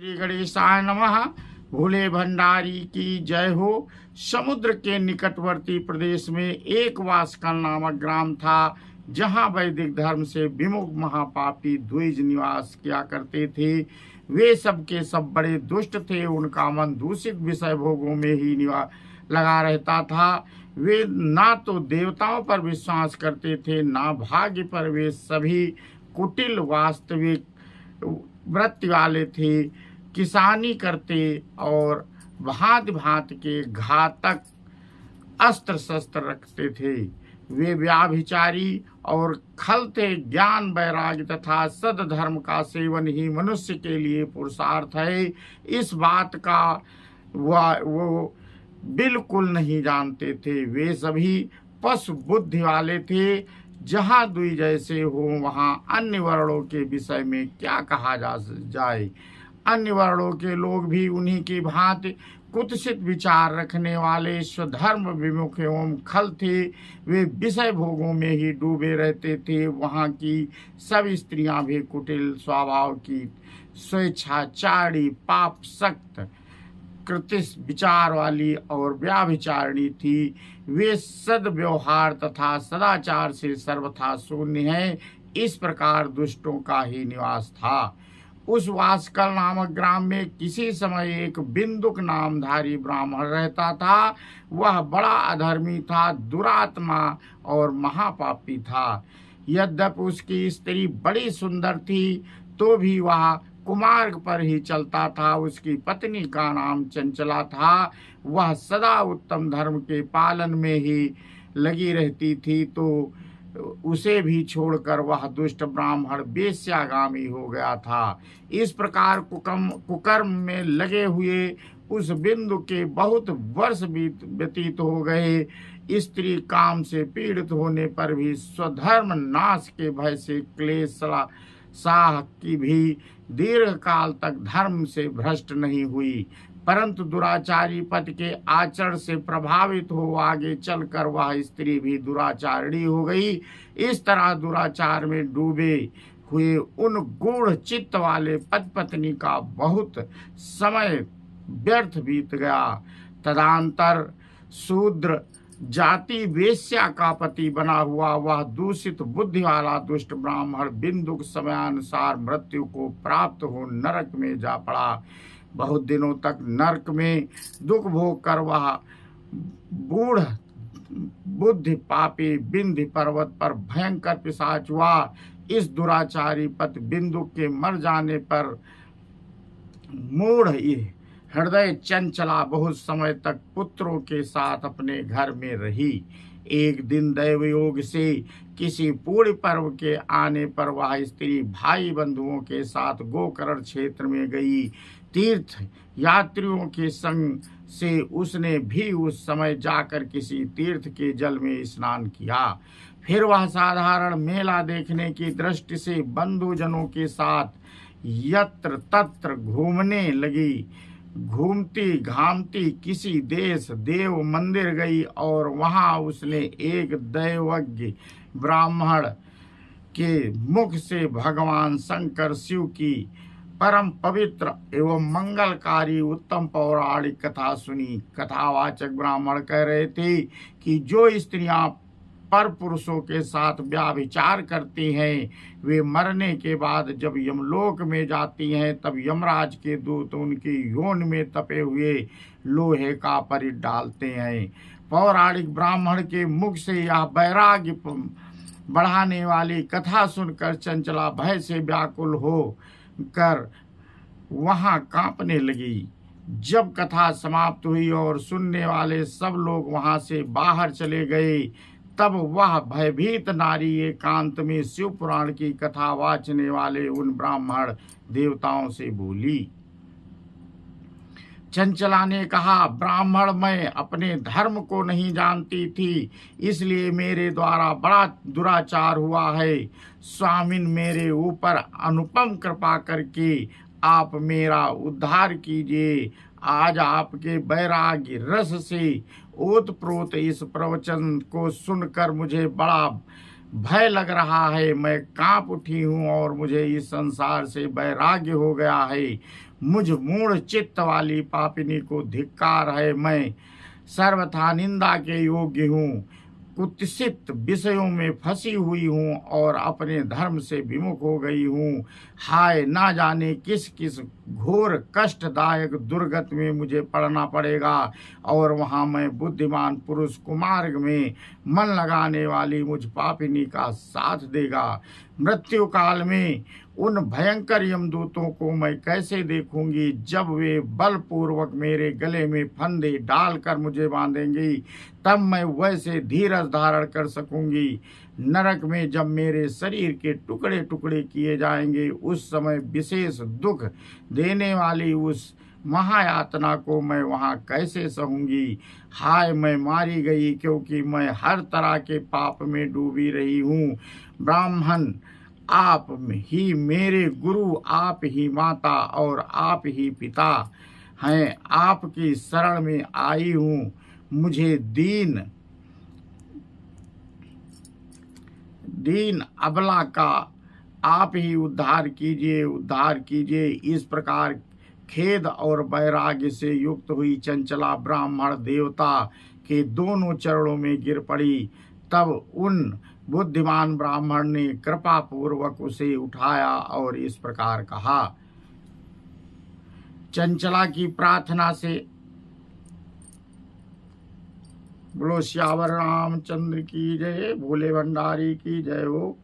श्री गणेशाय नमः। भोले भंडारी की जय हो। समुद्र के निकटवर्ती प्रदेश में एक वासकल नामक ग्राम था, जहां वैदिक धर्म से विमुख महापापी द्विज निवास किया करते थे। वे सब के सब बड़े दुष्ट थे। उनका मन दूषित विषय भोगों में ही लगा रहता था। वे ना तो देवताओं पर विश्वास करते थे, ना भाग्य पर। वे सभी कुटिल वास्तविक वृत्ति वाले थे। किसानी करते और भांति भांति के घातक अस्त्र शस्त्र रखते थे। वे व्यभिचारी और खल थे। ज्ञान वैराग्य तथा सद्धर्म का सेवन ही मनुष्य के लिए पुरुषार्थ है, इस बात का वो बिल्कुल नहीं जानते थे। वे सभी पशु बुद्धि वाले थे। जहाँ दुई जैसे हो, वहाँ अन्य वर्णों के विषय में क्या कहा जाए। अन्य वर्णों के लोग भी उन्हीं की भांति कुत्सित विचार रखने वाले स्वधर्म विमुख एवं खल थे। वे विषय भोगों में ही डूबे रहते थे। वहाँ की सब स्त्रियां भी कुटिल स्वभाव की, स्वेच्छाचारी, पाप सक्त, कृतिस विचार वाली और व्याभिचारिणी थी। वे सद्व्यवहार तथा सदाचार से सर्वथा शून्य है। इस प्रकार दुष्टों का ही निवास था। उस वासकल नामक ग्राम में किसी समय एक बिंदुक नामधारी ब्राह्मण रहता था। वह बड़ा अधर्मी था, दुरात्मा और महापापी था। यद्यपि उसकी स्त्री बड़ी सुंदर थी, तो भी वह कुमार्ग पर ही चलता था। उसकी पत्नी का नाम चंचला था। वह सदा उत्तम धर्म के पालन में ही लगी रहती थी, तो उसे भी छोड़कर वह दुष्ट ब्राह्मण वेश्यागामी हो गया था। इस प्रकार कुकर्म में लगे हुए उस बिंदु के बहुत वर्ष व्यतीत हो गए। स्त्री काम से पीड़ित होने पर भी स्वधर्म नाश के भय से क्लेश साह की भी दीर्घ काल तक धर्म से भ्रष्ट नहीं हुई, परंतु दुराचारी पति के आचरण से प्रभावित हो आगे चलकर वह स्त्री भी दुराचारिणी हो गई। इस तरह दुराचार में डूबे हुए उन गूढ़ चित्त वाले पति पत्नी का बहुत समय व्यर्थ बीत गया। तदंतर शूद्र जाति वेश्या का पति बना हुआ वह दूषित बुद्धि वाला दुष्ट ब्राह्मण बिंदुक समयानुसार मृत्यु को प्राप्त हो नरक में जा पड़ा। बहुत दिनों तक नरक में दुख भोग कर वह बूढ़ बुद्धि पापी बिंदु पर्वत पर भयंकर पिशाच हुआ। इस दुराचारी पति बिंदु के मर जाने पर मूढ़ हृदय चंचला बहुत समय तक पुत्रों के साथ अपने घर में रही। एक दिन दैव योग से किसी पूर्ण पर्व के आने पर वह स्त्री भाई बंधुओं के साथ गोकर्ण क्षेत्र में गई। तीर्थ यात्रियों के संग से उसने भी उस समय जाकर किसी तीर्थ के जल में स्नान किया। फिर वह साधारण मेला देखने की दृष्टि से बंधुजनों के साथ यत्र तत्र घूमने लगी। घूमती घामती किसी देश देव मंदिर गई और वहां उसने एक दैवज्ञ ब्राह्मण के मुख से भगवान शंकर शिव की परम पवित्र एवं मंगलकारी उत्तम पौराणिक कथा सुनी। कथावाचक ब्राह्मण कह रहे थे कि जो स्त्रियां पर पुरुषों के साथ व्याभिचार करती हैं, वे मरने के बाद जब यमलोक में जाती हैं, तब यमराज के दूत उनकी योनि में तपे हुए लोहे का परित डालते हैं। पौराणिक ब्राह्मण के मुख से यह वैराग्य बढ़ाने वाली कथा सुनकर चंचला भय से व्याकुल हो कर वहां कांपने लगी। जब कथा समाप्त हुई और सुनने वाले सब लोग वहां से बाहर चले गए, तब वह भयभीत नारी एकांत में शिव पुराण की कथा वाचने वाले उन ब्राह्मण देवताओं से बोली। चंचला ने कहा, ब्राह्मण, मैं अपने धर्म को नहीं जानती थी, इसलिए मेरे द्वारा बड़ा दुराचार हुआ है। स्वामिन, मेरे ऊपर अनुपम कृपा करके आप मेरा उद्धार कीजिए। आज आपके वैराग्य रस से ओतप्रोत इस प्रवचन को सुनकर मुझे बड़ा भय लग रहा है। मैं कांप उठी हूँ और मुझे इस संसार से वैराग्य हो गया है। मुझ मूढ़ चित्त वाली पापिनी को धिक्कार है। मैं सर्वथा निंदा के योग्य हूँ, कुत्सित विषयों में फंसी हुई हूँ और अपने धर्म से विमुख हो गई हूँ। हाय, ना जाने किस किस घोर कष्टदायक दुर्गति में मुझे पड़ना पड़ेगा और वहाँ मैं बुद्धिमान पुरुष कुमार्ग में मन लगाने वाली मुझ पापिनी का साथ देगा। मृत्यु काल में उन भयंकर यमदूतों को मैं कैसे देखूंगी जब वे बलपूर्वक मेरे गले में फंदे डालकर मुझे बांधेंगी, तब मैं वैसे धीरज धारण कर सकूंगी। नरक में जब मेरे शरीर के टुकड़े टुकड़े किए जाएंगे, उस समय विशेष दुख देने वाली उस महायातना को मैं वहाँ कैसे सहूंगी। हाय, मैं मारी गई, क्योंकि मैं हर तरह के पाप में डूबी रही हूँ। ब्राह्मण, आप ही मेरे गुरु, आप ही माता और आप ही पिता हैं। आपकी शरण में आई हूँ। मुझे दीन अबला का आप ही उद्धार कीजिए, उद्धार कीजिए। इस प्रकार खेद और वैराग्य से युक्त हुई चंचला ब्राह्मण देवता के दोनों चरणों में गिर पड़ी। तब उन बुद्धिमान ब्राह्मण ने कृपा पूर्वक उसे उठाया और इस प्रकार कहा। चंचला की प्रार्थना से बोलो श्यावर रामचंद्र की जय, भोले भंडारी की जय हो।